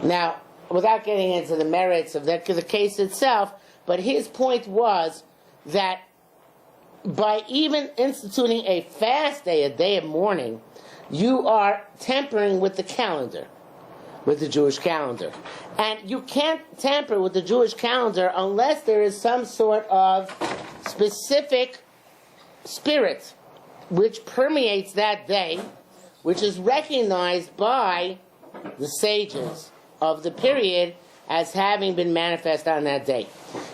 Now, without getting into the merits of the case itself, but his point was that by even instituting a fast day, a day of mourning, you are tampering with the calendar, with the Jewish calendar. And you can't tamper with the Jewish calendar unless there is some sort of specific spirit which permeates that day, which is recognized by the sages of the period as having been manifest on that day.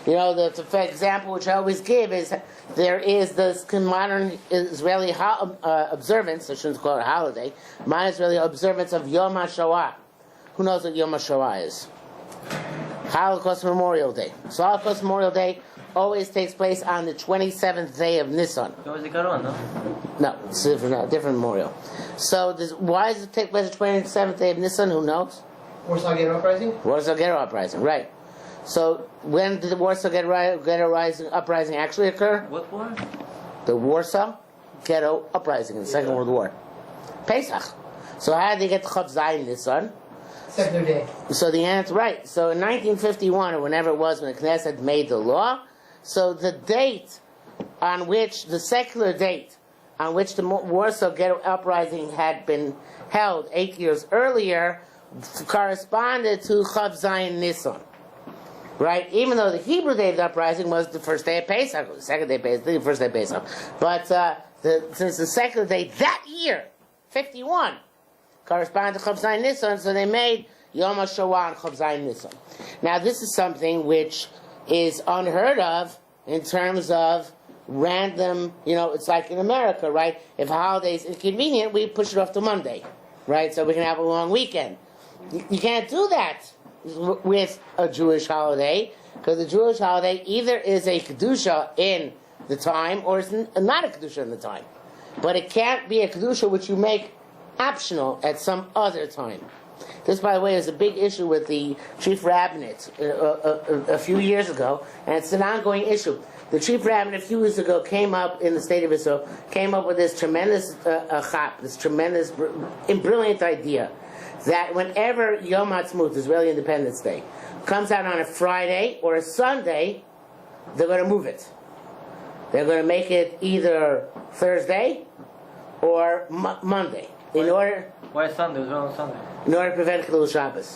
You know, the example which I always give is there is this modern Israeli observance, I shouldn't call it a holiday, modern Israeli observance of Yom HaShoah. Who knows what Yom HaShoah is? Holocaust Memorial Day. So Holocaust Memorial Day always takes place on the 27th day of Nisan. No, it's a different memorial. So why does it take place the 27th day of Nisan? Who knows? Warsaw Ghetto Uprising? Warsaw Ghetto Uprising, right. So when did the Warsaw Ghetto Uprising actually occur? What war? The Warsaw Ghetto Uprising in the Second World War. Pesach. So how did they get the Chav Zayin Nisan? Secular day. So the answer, right. So in 1951, or whenever it was when the Knesset made the law, so the date on which, the secular date on which the Warsaw Ghetto Uprising had been held 8 years earlier corresponded to Chav Zayin Nisan. Right? Even though the Hebrew day of the uprising was the first day of Pesach, the second day of Pesach, the first day of Pesach. But since the secular day that year, 51, corresponded to Chav Zayin Nisan, so they made Yom HaShoah and Chav Zayin Nisan. Now this is something which is unheard of in terms of random, it's like in America, right? If a holiday is inconvenient, we push it off to Monday, right? So we can have a long weekend. You can't do that with a Jewish holiday, because the Jewish holiday either is a Kedusha in the time, or it's not a Kedusha in the time. But it can't be a Kedusha which you make optional at some other time. This, by the way, is a big issue with the chief rabbinate a few years ago, and it's an ongoing issue. The chief rabbinate a few years ago came up in the state of Israel, came up with this tremendous brilliant idea that whenever Yom Ha'atzmaut, Israeli Independence Day, comes out on a Friday or a Sunday, they're going to move it. They're going to make it either Thursday or Monday. Why Sunday? What's wrong with Sunday? In order to prevent Chilul Shabbos.